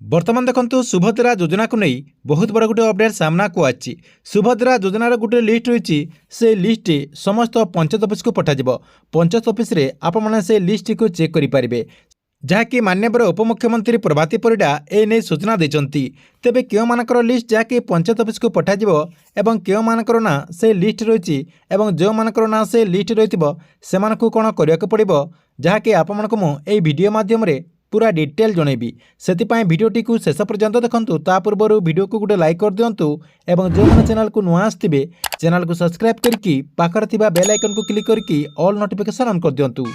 बर्तमान देखो सुभद्रा योजना को नहीं बहुत बड़ा गोटे अपडेट सामना को आछि। सुभद्रा योजनार गोटे लिस्ट रही से लिस्ट समस्त पंचायत ऑफिस को पठाଯିବ। पंचायत ऑफिस रे आपण माने से लिस्ट को चेक करि पारिबे, जहाँकि माननीय उपमुख्यमंत्री प्रभाती परिडा ए नहीं सूचना देचंती। तेबे केउ मानकर लिस्ट जहाँकि पंचायत ऑफिस को पठाଯିବ एवं केउ मानकर ना से लिस्ट रही एवं जो मानकर ना से लिस्ट रहिथिबो सेमानकु कोन करिया पड़िबो, जहाँकि आपमनकु मु एई वीडियो माध्यम रे पूरा डिटेल जनइबी। से भिडियोटी को शेष पर्यंत देखंतु। ता पूर्व वीडियो को गोटे लाइक कर दियंतु एवं जो मैंने चैनल को नुआ आसथिबे चैनल को सब्सक्राइब करके पाखर थिबा बेल आइकन को क्लिक करके ऑल नोटिफिकेशन ऑन कर दियंतु।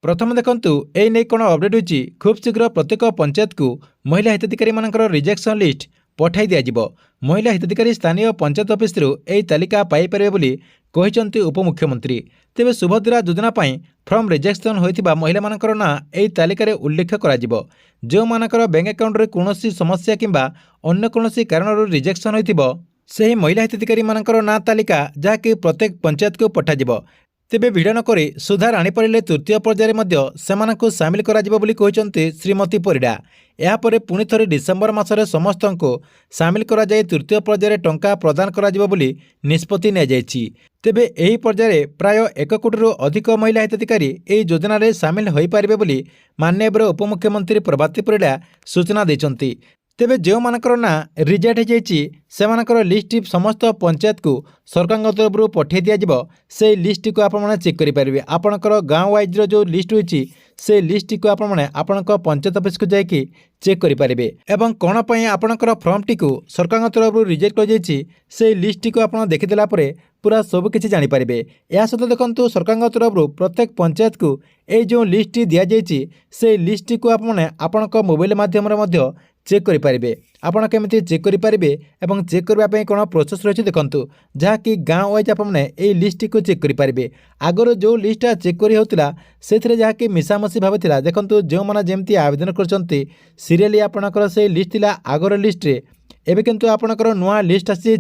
प्रथम देखंतु ए नै कोन अपडेट होची। खूब शीघ्र प्रत्येक पंचायत को महिला हिताधिकारी मानकर रिजेक्शन लिस्ट पठाई दिया जिवो। महिला हिताधिकारी स्थानीय पंचायत ऑफिस रु एई तालिका पाई परिबे बोली कहिसंती उपमुख्यमंत्री। तेबे सुभद्रा योजना पाई फॉर्म रिजेक्शन होइथिबा महिला मानकर ना एई तालिका रे उल्लेख करा जिवो। जो मानकर बैंक अकाउंट रे कोनोसी समस्या किंबा अन्य कोनोसी कारणरू रिजेक्शन होइथिबो सेही महिला हिताधिकारी मानकर ना तालिका जाके प्रत्येक पंचायत को पठा जिवो। तेबे भिड़ नक सुधार आनीपारे तृतीय पर्यायर सेमानंकु सामिल कराजिबो बोली कहिसंती श्रीमती परिडा। यापर पुणी थे डिसेम्बर मासरे समस्त को सामिल करा जाय तृतीय पर्यायर टंका प्रदान कराजिबो बोली निष्पत्ति नै जायछि। तेबे एही पर्यायर प्राय 1 कोटी अधिक महिला हिताधिकारी एही योजना रे सामिल होई पारिबे बोली माननीय उपमुख्यमंत्री प्रभाती परिडा सूचना दैछंती। तेबे जो मानकर ना रिजेक्ट हो जाइछि सेमानकर लिस्ट समस्त पंचायत को सरकार तरफ पठे दिया जिवो। से लिस्ट को आपण माने चेक करि परिबे। आपनकर गाँव वाइज जो लिस्ट होइछि से लिस्ट को आपण माने आपनकर पंचायत ऑफिस को जाइकि चेक करि परिबे एवं कोन पई आपनकर फॉर्म टी को सरकार तरफ रिजेक्ट हो जाइछि से लिस्ट को आपण देखि देला परे पूरा सब किछि जानि परिबे। या सहित देखंतु सरकार तरफ प्रत्येक पंचायत को ए जो लिस्ट दिया जाइछि से लिस्ट को आपण माने आपनकर मोबाइल माध्यम रे मध्य चेक करि पारिबे। आपण केमिति चेक करि पारिबे एवं चेक करबा पई कोन प्रोसेस रहिछि देखंतु, जहाँकि गाँव वाइज आपने ए लिस्ट को चेक करि पारिबे। आगर जो लिस्ट चेक करि होतिला सेथिरे जहाँकि मिसामसी भाव थिला देखंतु जो माने जेमति आवेदन करचंती सीरियली आपनकर से लिस्ट थिला आगर लिस्ट रे। एबे किंतु आपनकर नुआ लिस्ट आसी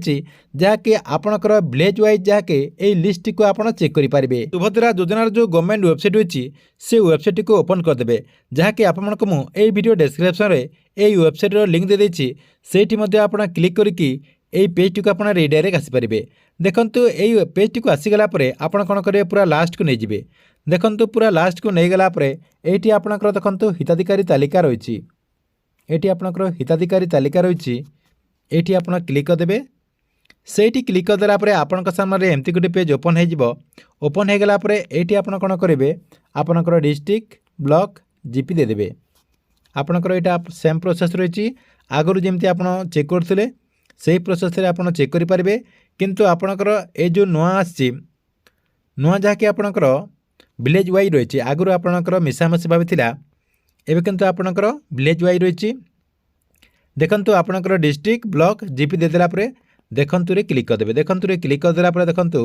जहाँकि आपनकर विलेज वाइज जहाँकि ए लिस्ट को आपण चेक करि पारिबे। सुभद्रा योजनार जो गवर्नमेंट वेबसाइट होछि से वेबसाइट को ओपन कर देबे, जहाँकि आपनक मु ए वीडियो डिस्क्रिप्शन रे ए वेबसाइट रो लिंक दे देछि। सेठी मध्ये आपण क्लिक करके ए पेज को आपण डायरेक्ट आसी पारिबे। देखंतु ए पेज को आसी गला परे आपण कोन करे पूरा लास्ट को नै जिवे। देखंतु पूरा लास्ट को नै गला परे एठी आपनकर देखंतु हिताधिकारी तालिका रहिछि। एठी आपनकर हिताधिकारी तालिका रहिछि। एठी आपण क्लिक कर देबे। सेठी क्लिक कर देला परे आपनक सामने एमती गोटे पेज ओपन हो जिवो। ओपन हो गला परे एठी आपण कोन करिवे आपनकर डिस्ट्रिक्ट ब्लॉक जीपी दे देबे। आपनकर एटा सेम प्रोसेस रहिछि। आगरु जेमती आपण चेक करथिले सेही प्रोसेस रे आपण चेक करि पारिबे। किंतु आपनकर ए जो नुआ आछि नुआ जाके आपनकर विलेज वाइज रहिछि। आगरु आपनकर मिसामसी भाबे थिला एबे किंतु आपनकर विलेज वाइज रहिछि। देखंतु आपनकर डिस्ट्रिक्ट ब्लॉक जीपी दे देला परे देखंतु रे क्लिक कर देबे। देखंतु रे क्लिक कर देला परे देखंतु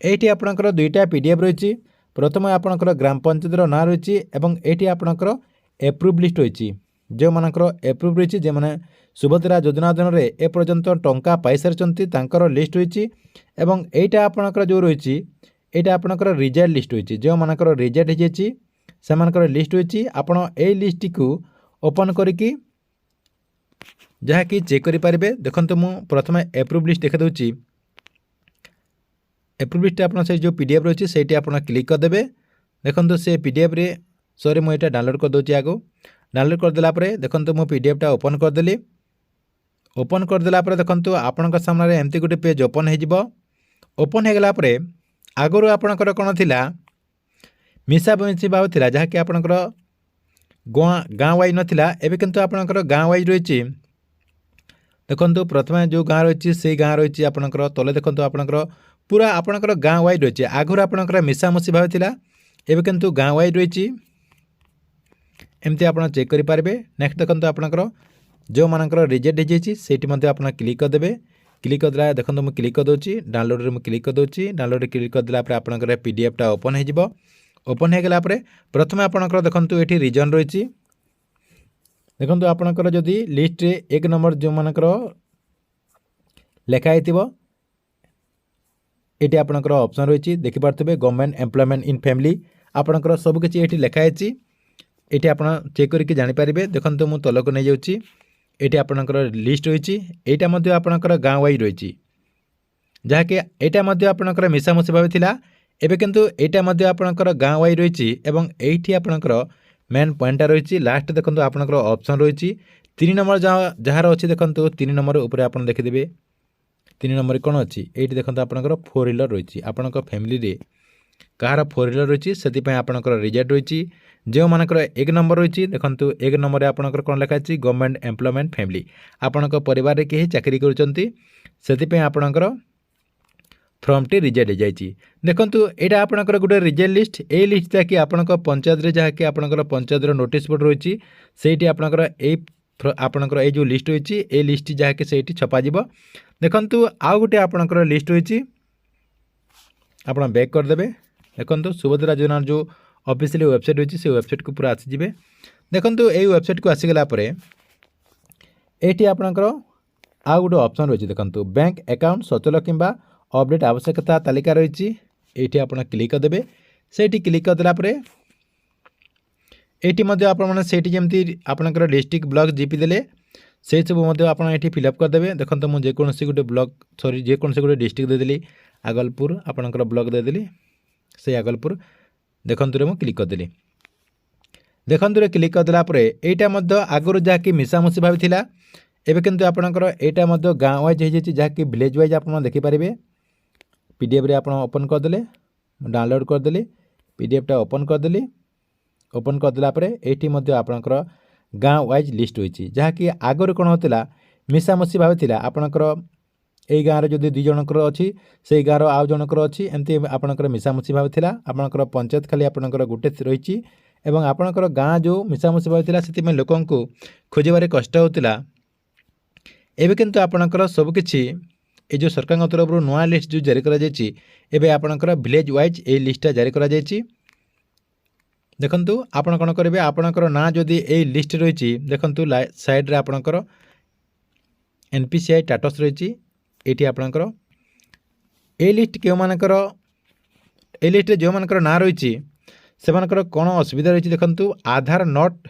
एठी आपनकर दुईटा पीडीएफ रहिछि। प्रथम आपनकर ग्राम पंचायत रो ना रहिछि एवं एठी आपनकर एप्रूव लिस्ट रहिछि। जो मानकर एप्रूव रहिछि जे माने सुभद्रा योजना अधीन रे ए पर्यंत टंका पाई सारचंती तांकर लिस्ट रहिछि एवं एटा आपनकर जो रहिछि एटा आपनकर रिजेक्ट लिस्ट रहिछि। जो मानकर रिजेक्ट हो जाइछि सेमानकर लिस्ट रहिछि। आपण ए लिस्ट को ओपन करिकि जहाँकि चेक करि पारिबे। देखंतु मु प्रथम एप्रूव लिस्ट देखा दउछि। एप्रूव लिस्ट आपन से जो पीडीएफ रहिछि सेठी आपण क्लिक कर देबे। देखंतु से पीडीएफ रे सॉरी मु एटा डाउनलोड कर दउछि। आगो डाउनलोड कर देला परे देखंतु मु पीडीएफ टा ओपन कर देली। ओपन कर देला परे देखंतु आपनक सामने एमती गोटे पेज ओपन हो जिवो। ओपन हो गला परे आगरु आपनकर कोन थिला मिसामसी भाव थिला, जहाँकि आपनकर गाँव वाइज नथिला। एबे किंतु आपनकर गाँव वाइज रहिछि। देखंतु प्रथम जो गाँव रही से गाँव रही आपनकर तले देखंतु आपनकर पूरा आपनकर गाँव वाइज रही। आगुर आपनकर मिसामसी भाव थिला एबे किंतु गाँव वाइज रही। एमती आपण चेक करि पारबे। नेक्स्ट देखंतु आपनकर जो मानकर रिजेक्ट हो जाइछि सेठी मध्ये आपण क्लिक कर देबे। क्लिक कर देला देखंतु मु क्लिक कर दोछि। डाउनलोड रे मु क्लिक कर दोछि। डाउनलोड रे क्लिक कर देला परे आपनकर पीडीएफ टा ओपन हो जिवो। ओपन हो गला परे प्रथम आपनकर देखंतु एठी रीजन रहिछि। देखंतु आपनकर जदि लिस्ट रे 1 नंबर जो मानकर लेखा हेतिबो एटी आपनकर ऑप्शन रहिछि। देखि पारथबे गवर्नमेंट एम्प्लॉयमेंट इन फैमिली। आपणकर सबकि ये लिखाई ये आप चेक करके जानीपारे। देखो मुझे तलक नहीं जाऊँगी ये आपणकर लिस्ट रही यहाँ आपणकर गाँ वाइज रही जहाँकि यहाँ आपणकर मिसामिशी भाव था एवं किंतु यहाँ आपणकर गाँ वाइज रही ये आपणकर मेन पॉइंटा रही लास्ट देखो आपणकर ऑप्शन रही 3 नंबर जार अच्छी देखो 3 नंबर उपर आप देखिदेवे 3 नंबर कौन अच्छी ये देखो आपणकर 4 व्हीलर रही आपण फैमिली रे कहार 4 व्हीलर रही से आपणकर रिजल्ट रही जो मानकर 1 नंबर रही देखो 1 नंबर आपणकर कौन लिखाई गवर्नमेंट एम्प्लॉयमेंट फैमिली आपण परिवार में कहीं चाकरी कर आपणकर फॉर्म टी रिजेक्ट हो जाए। देखो यहाँ आपणकर गोटे रिजेक्ट लिस्ट ए लिस्ट जहाँकि आपण पंचायत रे जहाँकि आपणकर पंचायत नोटिस बोर्ड रही से आपणकर ये जो लिस्ट रही ए लिस्ट जहाँकि से छपा देखु आउ गोटे आपणकर लिस्ट रही आप बैक करदे। देखो सुभद्रा योजना जो ऑफिशियल वेबसाइट रही से वेबसाइट को पूरा आसीजे। देखो ये वेबसाइट को आसीगला ये आपणकर आउ गोटे ऑप्शन रही देखो बैंक अकाउंट सचल किंबा अपडेट आवश्यकता तालिका रही ये आप क्लिक करदे। से क्लिक करदेला ये आपमती आपणकर डिस्ट्रिक्ट ब्लॉक जीपी देले से सब आप फिलअप करदे। देखो मुझे जेकोसी गोटे ब्लॉक सॉरी जेकोसी गोटे डिस्ट्रिक्ट देदेली आगलपुर आपणकर ब्लॉक देदेली से आगलपुर देखो मुझे क्लिक करदेली। देखो क्लिक करदेला यहाँ आगुरी जहाँकि मिसामिशी भाव था एवं किंतु आपणकर यहाँ गाँ वाइज हो जहाँकि विलेज वाइज आप देखिपारे पीडीएफ रे आप ओपन करदे डाउनलोड करदे पीडीएफ टा ओपन करदेली। ओपन करदेला ये आपणकर गाँ वाइज लिस्ट रही जहाँकि आगुरी कौन होता मिसामिशी भाव था आपणकर यही गाँव में जदि 2 जनकर अच्छी से गाँव आउ जनकर अच्छी एमती आपणकर मिसामिशी भाव था आपणकर पंचायत खाली आपणकर गोटे रही आपणकर गाँ जो मिसामिशी भाव था से लोक खोजबार कष्ट होता एवं किंतु आपणकर सबकि ये जो सरकार तरफ नुआ लिस्ट जो जारी करा आपणकर विलेज वाइज ये लिस्टा जारी करा देखु आपण कौन करेंगे आपणकर ना जदि ये लिस्ट रही देखु साइड रे आपणकर एनपीसीआई स्टेटस रही ये आपणकर ए लिस्ट क्यों मानकर ए लिस्ट जो मानकर ना रही से मानकर कौन असुविधा रही देखु Aadhaar not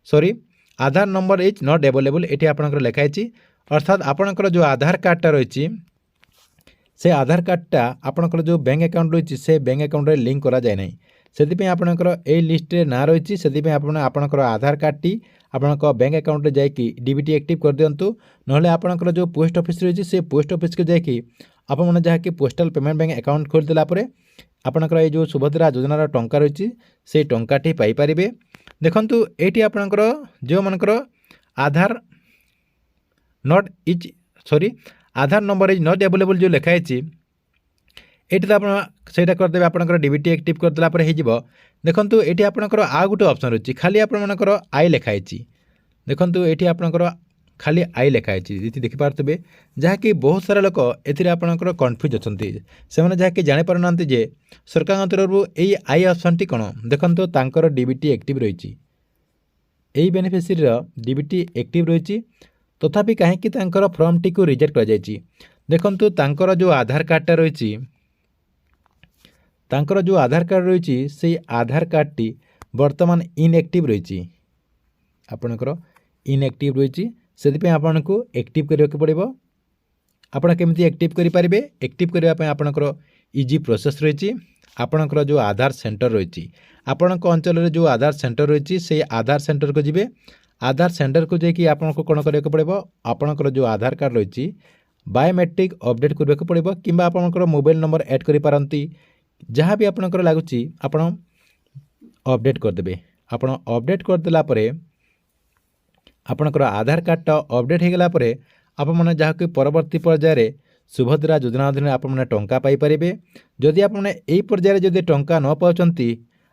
sorry Aadhaar number is not available ये आपणकर लिखाई अर्थात आपणकर जो आधार कार्डटा रही से आधार कार्डटा आपणकर जो बैंक अकाउंट रही से बैंक अकाउंट रे लिंक करा जाए नहीं से आपणकर ए लिस्ट रे ना रही से आपणकर आधार कार्ड टी आपणक बैंक अकाउंट रे जाकि डीबीटी एक्टिव कर दिंतु नहले आपणकर जो पोस्ट ऑफिस रही से पोस्ट ऑफिस को जाकि आपण जहाँकि पोस्टाल पेमेंट बैंक अकाउंट खोलदेला आपणकर ये जो सुभद्रा योजनार टंका रही से टंकाटी पाइपर। देखु ये आपणकर जो मानकर Aadhaar not is sorry Aadhaar number is not available जो लिखाई ये आप करदे आपणकर डीबीटी एक्टिव करदेला हो। देखो ये आपणकर आ गोटे ऑप्शन रही खाली आपणकर आई लिखाई देखो ये आपणकर खाली आई लिखाई देखिपारे जहाँकि बहुत सारा लोक एपणकर कन्फ्यूज अच्छा से जहाँकि जापर ना जे सरकार तरफ यही आई ऑप्शन टी कौन देखो तांकर डीबीटी एक्टिव रही यही बेनिफिशियरी डीबीटी एक्टिव रही तथापि कहीं फॉर्म टी को रिजेक्ट कर देखु तांकर जो आधार कार्डटा रही तांकर जो आधार कार्ड रही से आधार कार्ड टी वर्तमान इनएक्टिव रही आपणकर इनएक्टिव रही से आपन को एक्टिव करने को पड़ो। आपड़ केमती एक्टिव करेंगे एक्टिव करने आपणकर इजी प्रोसेस रही आपणकर जो आधार सेंटर रही आपण अंचल जो आधार सेंटर रही से आधार सेंटर को जी आधार सेंटर को जाकि आपको कौन करने को पड़ो आपणकर जो आधार कार्ड रही बायोमेट्रिक अपडेट करने को पड़ो कि आपणकर मोबाइल नंबर ऐड करें जहाँ भी आपणकर लगुच आप अपडेट करदे आप अपडेट करदेला आपणकर आधार कार्डटा अपडेट होगला आप मैंने जहाँकि परवर्ती पर्यायर सुभद्रा योजना अधीन आप टंका पाइपर जदि आप पर्यायर जदि टंका न पाँच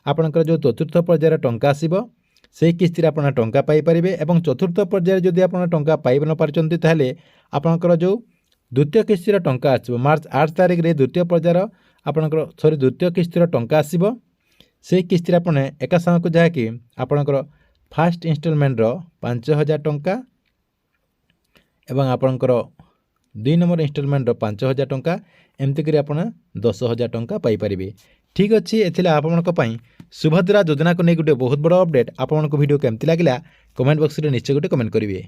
आपणकर जो चतुर्थ पर्यायर टंका आसब से किस्ती आप टंका पाइपर और चतुर्थ पर्यायर जदि आप टंका पाई न पार्टी ताहले आपणकर जो द्वितीय किस्तीर टंका आसब मार्च 8 तारिख रे द्वितीय पर्यायर आपणकर सॉरी द्वितीय किस्तीर टंका आसब से किस्ती आप एका साथ को जहाँकि आपणकर फास्ट इनस्टलमेंट 5,000 टंका एवं आपणकर 2 नंबर इनस्टलमेंट 5,000 टंका एमती कर आप 10,000 टंका पाइपर। ठीक अच्छे एथिले आपन सुभद्रा योजना को नहीं गोटे बहुत बड़ अपडेट आपन वीडियो केमती लगे कमेंट बॉक्स में निश्चय गोटे कमेंट करेंगे।